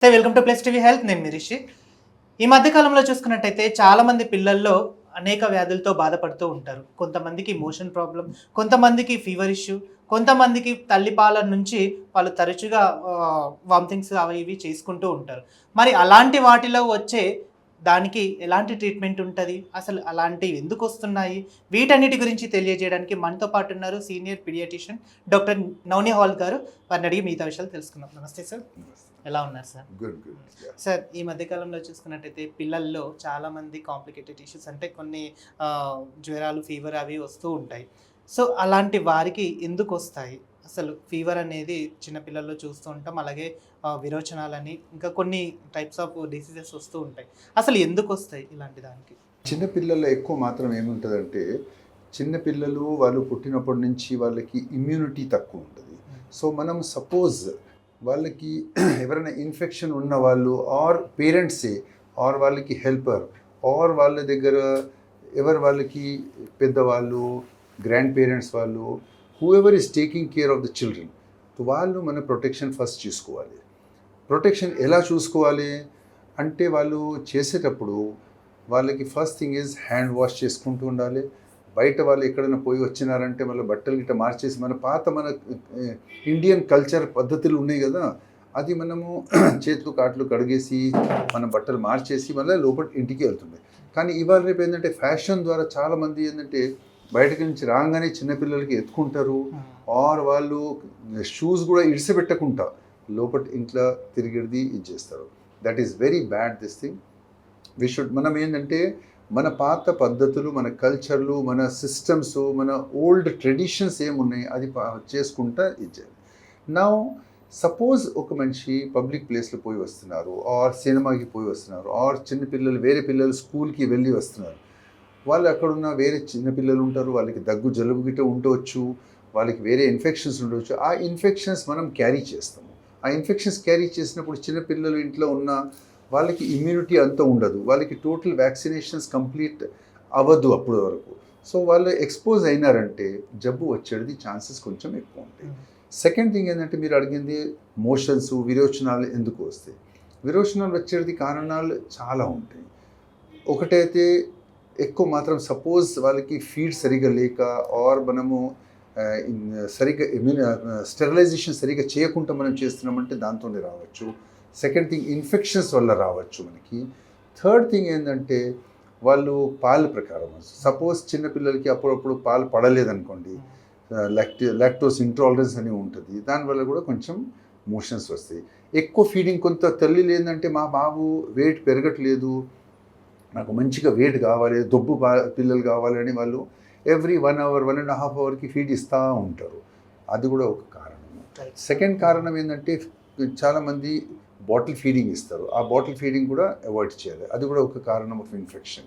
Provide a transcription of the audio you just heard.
Welcome to plus TV health. నేను మీ రిషి. ఈ మధ్య కాలంలో చూసుకున్నట్టయితే చాలా మంది పిల్లల్లో అనేక వ్యాధులతో బాధపడుతూ ఉంటారు. కొంతమందికి మోషన్ ప్రాబ్లం, కొంతమందికి ఫీవర్ ఇష్యూ, కొంతమందికి తల్లిపాల నుంచి వాళ్ళు తరచుగా వామిటింగ్స్ అవి ఇవి చేసుకుంటూ ఉంటారు. మరి అలాంటి వాటిలో వచ్చే దానికి ఎలాంటి ట్రీట్మెంట్ ఉంటుంది, అసలు అలాంటివి ఎందుకు వస్తున్నాయి, వీటన్నిటి గురించి తెలియజేయడానికి మనతో పాటు ఉన్నారు సీనియర్ పీడియాట్రిషియన్ డాక్టర్ నవని హాల్ గారు. వారిని అడిగి మిగతా విషయాలు తెలుసుకుందాం. నమస్తే సార్, ఎలా ఉన్నారు సార్? గుడ్. సార్, ఈ మధ్యకాలంలో చూసుకున్నట్టయితే పిల్లల్లో చాలామంది కాంప్లికేటెడ్ ఇష్యూస్ అంటే కొన్ని జ్వరాలు, ఫీవర్ అవి వస్తూ ఉంటాయి. సో అలాంటి వారికి ఎందుకు వస్తాయి? అసలు ఫీవర్ అనేది చిన్నపిల్లల్లో చూస్తూ ఉంటాం, అలాగే విరోచనాలని ఇంకా కొన్ని టైప్స్ ఆఫ్ డిసీజెస్ వస్తూ ఉంటాయి. అసలు ఎందుకు వస్తాయి ఇలాంటి దానికి? చిన్నపిల్లల్లో ఎక్కువ మాత్రం ఏముంటుందంటే, చిన్నపిల్లలు వాళ్ళు పుట్టినప్పటి నుంచి వాళ్ళకి ఇమ్యూనిటీ తక్కువ ఉంటుంది. సో మనం సపోజ్ వాళ్ళకి ఎవరైనా ఇన్ఫెక్షన్ ఉన్న వాళ్ళు ఆర్ పేరెంట్సే ఆర్ వాళ్ళకి హెల్పర్ ఆర్ వాళ్ళ దగ్గర వాళ్ళకి పెద్దవాళ్ళు, గ్రాండ్ పేరెంట్స్ వాళ్ళు, whoever is taking care of the children, వాళ్ళు మన ప్రొటెక్షన్ ఫస్ట్ చూసుకోవాలి. ప్రొటెక్షన్ ఎలా చూసుకోవాలి అంటే, వాళ్ళు చేసేటప్పుడు వాళ్ళకి first thing is hand wash చేసుకుంటూ ఉండాలి. బయట వాళ్ళు ఎక్కడైనా పోయి వచ్చినారంటే మళ్ళీ బట్టలు గిట్ట మార్చేసి, మన ఇండియన్ కల్చర్ పద్ధతులు ఉన్నాయి కదా, అది మనము చేతులు కాట్లు కడిగేసి మన బట్టలు మార్చేసి మళ్ళీ లోపల ఇంటికి వెళ్తుంది. కానీ ఇవాళ రేపు ఏంటంటే ఫ్యాషన్ ద్వారా చాలామంది ఏంటంటే బయటకు నుంచి రాగానే చిన్నపిల్లలకి ఎత్తుకుంటారు, ఆర్ వాళ్ళు షూస్ కూడా ఇడిసిపెట్టకుండా లోపల ఇంట్లో తిరిగిది ఇది చేస్తారు. That is very bad this thing. మనం ఏంటంటే మన పాత పద్ధతులు, మన కల్చర్లు, మన సిస్టమ్స్, మన ఓల్డ్ ట్రెడిషన్స్ ఏమున్నాయి అది చేసుకుంటా ఇచ్చేది. నా సపోజ్ ఒక మనిషి పబ్లిక్ ప్లేస్లో పోయి వస్తున్నారు, ఆర్ సినిమాకి పోయి వస్తున్నారు, ఆర్ చిన్నపిల్లలు వేరే పిల్లలు స్కూల్కి వెళ్ళి వస్తున్నారు. వాళ్ళు అక్కడున్న వేరే చిన్నపిల్లలు ఉంటారు, వాళ్ళకి దగ్గు జలుబు గిట్ట ఉండవచ్చు, వాళ్ళకి వేరే ఇన్ఫెక్షన్స్ ఉండవచ్చు. ఆ ఇన్ఫెక్షన్స్ మనం క్యారీ చేస్తాము. ఆ ఇన్ఫెక్షన్స్ క్యారీ చేసినప్పుడు చిన్నపిల్లలు ఇంట్లో ఉన్న వాళ్ళకి ఇమ్యూనిటీ అంతా ఉండదు, వాళ్ళకి టోటల్ వ్యాక్సినేషన్స్ కంప్లీట్ అవ్వదు అప్పటి వరకు. సో వాళ్ళు ఎక్స్పోజ్ అయినారంటే జబ్బు వచ్చేది ఛాన్సెస్ కొంచెం ఎక్కువ ఉంటాయి. సెకండ్ థింగ్ ఏంటంటే, మీరు అడిగింది మోషన్స్, విరోచనాలు ఎందుకు వస్తాయి. విరోచనాలు వచ్చేది కారణాలు చాలా ఉంటాయి. ఒకటైతే ఎక్కువ మాత్రం సపోజ్ వాళ్ళకి ఫీడ్ సరిగా లేక ఆర్ మనము సరిగ్గా స్టెరిలైజేషన్ సరిగ్గా చేయకుండా మనం చేస్తున్నామంటే దాంతోనే రావచ్చు. సెకండ్ థింగ్ ఇన్ఫెక్షన్స్ వల్ల రావచ్చు మనకి. థర్డ్ థింగ్ ఏంటంటే, వాళ్ళు పాల ప్రకారం సపోజ్ చిన్నపిల్లలకి అప్పుడప్పుడు పాలు పడలేదనుకోండి, లాక్టోస్ ఇంటాలరెన్స్ అని ఉంటుంది, దానివల్ల కూడా కొంచెం మోషన్స్ వస్తాయి. ఎక్కువ ఫీడింగ్, కొంత తల్లిలు ఏంటంటే మా బాబు వెయిట్ పెరగట్లేదు, నాకు మంచిగా వెయిట్ కావాలి, దొబ్బు పిల్లలు కావాలని వాళ్ళు ఎవ్రీ 1 hour 1.5 hourకి ఫీడ్ ఇస్తూ ఉంటారు. అది కూడా ఒక కారణం. సెకండ్ కారణం ఏంటంటే, చాలామంది బాటిల్ ఫీడింగ్ ఇస్తారు. ఆ బాటిల్ ఫీడింగ్ కూడా అవాయిడ్ చేయాలి. అది కూడా ఒక కారణం ఆఫ్ ఇన్ఫెక్షన్.